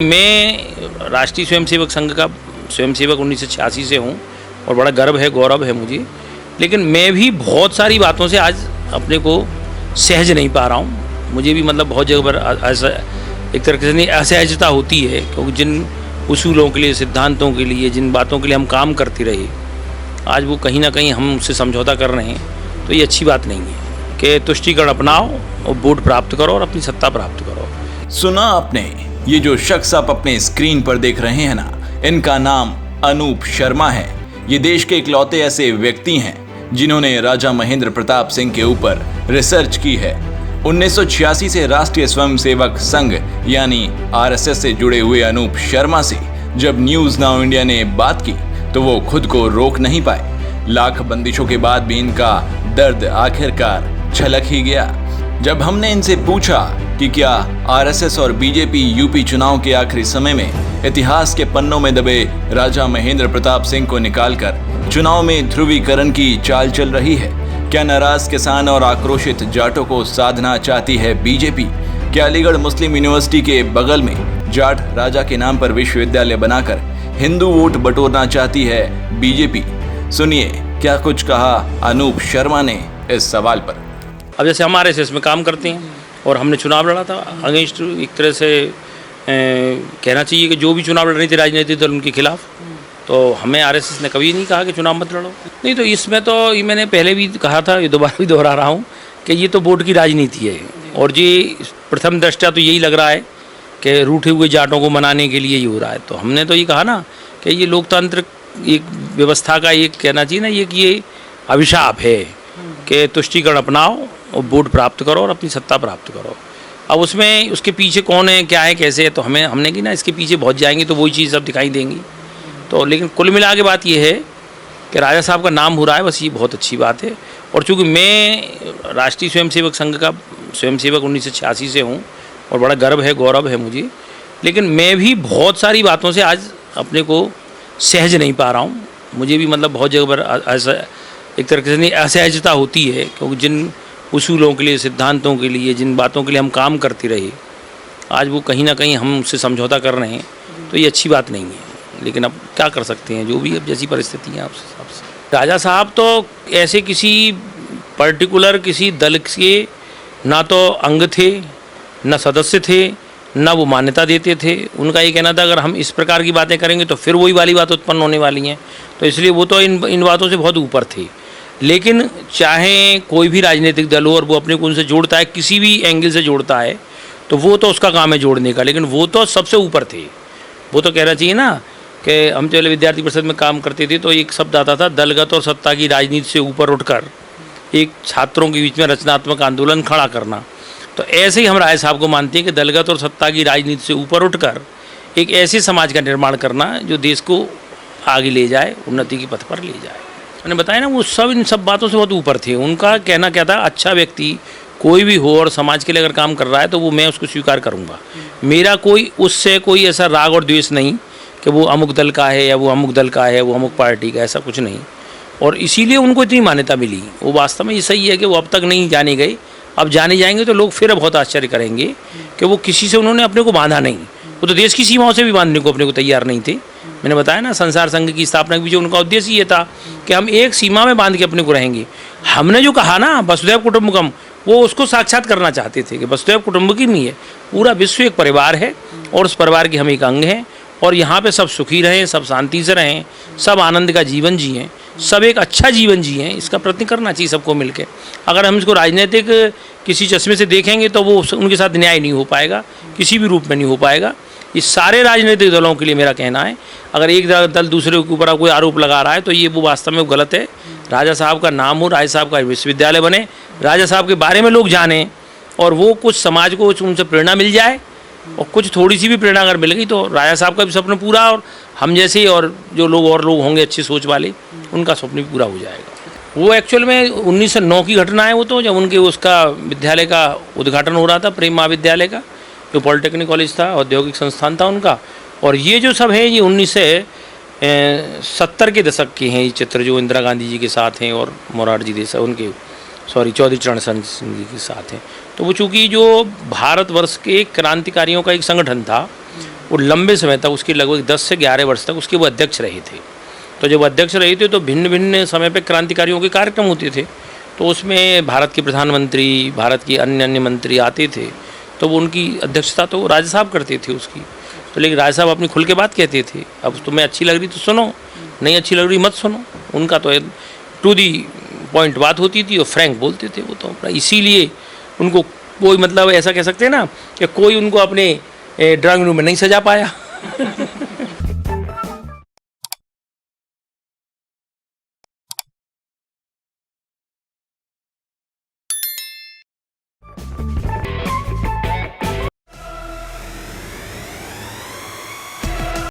मैं राष्ट्रीय स्वयंसेवक संघ का स्वयंसेवक 1986 से हूँ और बड़ा गर्व है, गौरव है मुझे। लेकिन मैं भी बहुत सारी बातों से आज अपने को सहज नहीं पा रहा हूँ। मुझे भी मतलब बहुत जगह पर ऐसा एक तरह से असहजता होती है, क्योंकि जिन उसूलों के लिए, सिद्धांतों के लिए, जिन बातों के लिए हम काम करते रहे, आज वो कहीं ना कहीं हम उससे समझौता कर रहे हैं। तो ये अच्छी बात नहीं है कि तुष्टिकरण अपनाओ और वोट प्राप्त करो और अपनी सत्ता प्राप्त करो। सुना आपने, ये जो शख्स आप अपने स्क्रीन पर देख रहे हैं ना, इनका नाम अनूप शर्मा है। ये देश के इकलौते ऐसे व्यक्ति हैं जिन्होंने राजा महेंद्र प्रताप सिंह के ऊपर रिसर्च की है। 1986 से राष्ट्रीय स्वयंसेवक संघ यानी आरएसएस से जुड़े हुए अनूप शर्मा से जब न्यूज नाउ इंडिया ने बात की तो वो खुद को रोक नहीं पाए। लाख बंदिशों के बाद भी इनका दर्द आखिरकार छलक ही गया। जब हमने इनसे पूछा कि क्या आरएसएस और बीजेपी यूपी चुनाव के आखिरी समय में इतिहास के पन्नों में दबे राजा महेंद्र प्रताप सिंह को निकालकर चुनाव में ध्रुवीकरण की चाल चल रही है, क्या नाराज किसान और आक्रोशित जाटों को साधना चाहती है बीजेपी, क्या अलीगढ़ मुस्लिम यूनिवर्सिटी के बगल में जाट राजा के नाम पर विश्वविद्यालय बनाकर हिंदू वोट बटोरना चाहती है बीजेपी। सुनिए क्या कुछ कहा अनूप शर्मा ने इस सवाल पर। अब जैसे हम आरएसएस में काम करते हैं और हमने चुनाव लड़ा था अगेंस्ट, एक तरह से कहना चाहिए कि जो भी चुनाव लड़ रही थी राजनीतिक दल उनके खिलाफ, तो हमें आरएसएस ने कभी नहीं कहा कि चुनाव मत लड़ो। नहीं, तो इसमें तो ये मैंने पहले भी कहा था, ये दोबारा भी दोहरा रहा हूँ कि ये तो वोट की राजनीति है। और ये प्रथम दृष्टया तो यही लग रहा है कि रूठे हुए जाटों को मनाने के लिए ही हो रहा है। तो हमने तो ये कहा ना कि ये लोकतांत्रिक एक व्यवस्था का एक कहना चाहिए ना, ये अभिशाप है कि तुष्टिकरण अपनाओ और वोट प्राप्त करो और अपनी सत्ता प्राप्त करो। अब उसमें उसके पीछे कौन है, क्या है, कैसे है, तो हमने कि ना इसके पीछे बहुत जाएंगे तो वही चीज़ सब दिखाई देंगी। तो लेकिन कुल मिला के बात ये है कि राजा साहब का नाम हो रहा है, बस ये बहुत अच्छी बात है। और चूँकि मैं राष्ट्रीय स्वयंसेवक संघ का स्वयंसेवक 1986 से हूँ और बड़ा गर्व है, गौरव है मुझे। लेकिन मैं भी बहुत सारी बातों से आज अपने को सहज नहीं पा रहा हूँ। मुझे भी मतलब बहुत जगह पर ऐसा एक तरह से असहजता होती है, क्योंकि जिन उसूलों के लिए, सिद्धांतों के लिए, जिन बातों के लिए हम काम करते रहे, आज वो कहीं ना कहीं हम उससे समझौता कर रहे हैं। तो ये अच्छी बात नहीं है। लेकिन अब क्या कर सकते हैं, जो भी अब जैसी परिस्थिति है उस हिसाब से। राजा साहब तो ऐसे किसी पर्टिकुलर किसी दल के ना तो अंग थे, न सदस्य थे, ना वो मान्यता देते थे। उनका ये कहना था अगर हम इस प्रकार की बातें करेंगे तो फिर वही वाली बात उत्पन्न होने वाली हैं। तो इसलिए वो तो इन बातों से बहुत ऊपर थे। लेकिन चाहे कोई भी राजनीतिक दल हो और वो अपने को उनसे जोड़ता है, किसी भी एंगल से जोड़ता है, तो वो तो उसका काम है जोड़ने का। लेकिन वो तो सबसे ऊपर थे। वो तो कहना चाहिए ना कि हम पहले विद्यार्थी परिषद में काम करते थे तो एक शब्द आता था, दलगत और सत्ता की राजनीति से ऊपर उठकर एक छात्रों के बीच में रचनात्मक आंदोलन खड़ा करना। तो ऐसे ही हम राय साहब को मानते हैं कि दलगत और सत्ता की राजनीति से ऊपर उठकर एक ऐसे समाज का निर्माण करना जो देश को आगे ले जाए, उन्नति के पथ पर ले जाए। मैंने बताया ना, वो सब इन सब बातों से बहुत ऊपर थे। उनका कहना क्या था, अच्छा व्यक्ति कोई भी हो और समाज के लिए अगर काम कर रहा है तो वो मैं उसको स्वीकार करूँगा। मेरा कोई उससे कोई ऐसा राग और द्वेष नहीं कि वो अमुक दल का है या वो अमुक दल का है, वो अमुक पार्टी का, ऐसा कुछ नहीं। और इसीलिए उनको इतनी मान्यता मिली। वो वास्तव में ये सही है कि वो अब तक नहीं जाने गए, अब जाने जाएंगे तो लोग फिर बहुत आश्चर्य करेंगे कि वो किसी से उन्होंने अपने को बांधा नहीं। वो तो देश की सीमाओं से भी बांधने को अपने को तैयार नहीं थे। मैंने बताया ना, संसार संघ की स्थापना के पीछे उनका उद्देश्य ये था कि हम एक सीमा में बांध के अपने को रहेंगे। हमने जो कहा ना वसुधैव कुटुंबकम, वो उसको साक्षात करना चाहते थे कि वसुधैव कुटुंबकम ही है, पूरा विश्व एक परिवार है और उस परिवार के हम एक अंग हैं। और यहाँ पे सब सुखी रहें, सब शांति से रहें, सब आनंद का जीवन जिएँ, सब एक अच्छा जीवन जिएँ, इसका प्रयत्न करना चाहिए सबको मिलकर। अगर हम इसको राजनीतिक किसी चश्मे से देखेंगे तो वो उनके साथ न्याय नहीं हो पाएगा, किसी भी रूप में नहीं हो पाएगा। इस सारे राजनीतिक दलों के लिए मेरा कहना है, अगर एक दल दूसरे के ऊपर कोई आरोप लगा रहा है तो ये वो वास्तव में गलत है। राजा साहब का नाम हो, राजा साहब का विश्वविद्यालय बने, राजा साहब के बारे में लोग जानें और वो कुछ समाज को उनसे प्रेरणा मिल जाए। और कुछ थोड़ी सी भी प्रेरणा अगर मिल गई तो राजा साहब का भी सपना पूरा, और हम जैसे और जो लोग होंगे अच्छी सोच वाले, उनका सपना भी पूरा हो जाएगा। वो एक्चुअल में 1909 की घटना है। वो तो जब उनके उसका विद्यालय का उद्घाटन हो रहा था, प्रेम महाविद्यालय का, जो पॉलिटेक्निक कॉलेज था, औद्योगिक संस्थान था उनका। और ये जो सब है ये 1970 के दशक के हैं। ये चित्र जो इंदिरा गांधी जी के साथ हैं और मोरारजी देसाई उनके चौधरी चरण सिंह जी के साथ हैं। तो वो चूँकि जो भारतवर्ष के क्रांतिकारियों का एक संगठन था, वो लंबे समय तक उसकी लगभग 10 से 11 वर्ष तक उसके वो अध्यक्ष रहे थे। तो जब अध्यक्ष रहे थे तो भिन्न भिन्न समय पे क्रांतिकारियों के कार्यक्रम होते थे, तो उसमें भारत के प्रधानमंत्री, भारत के अन्य अन्य मंत्री आते थे, तो वो उनकी अध्यक्षता तो राजा साहब करते थे उसकी। तो लेकिन राजा साहब अपनी खुल के बात कहते थे, अब तुम्हें अच्छी लग रही तो सुनो, नहीं अच्छी लग रही मत सुनो। उनका तो टू दी पॉइंट बात होती थी और फ्रैंक बोलते थे वो तो अपना। इसीलिए उनको कोई मतलब ऐसा कह सकते हैं ना कि कोई उनको अपने ड्राइंग रूम में नहीं सजा पाया।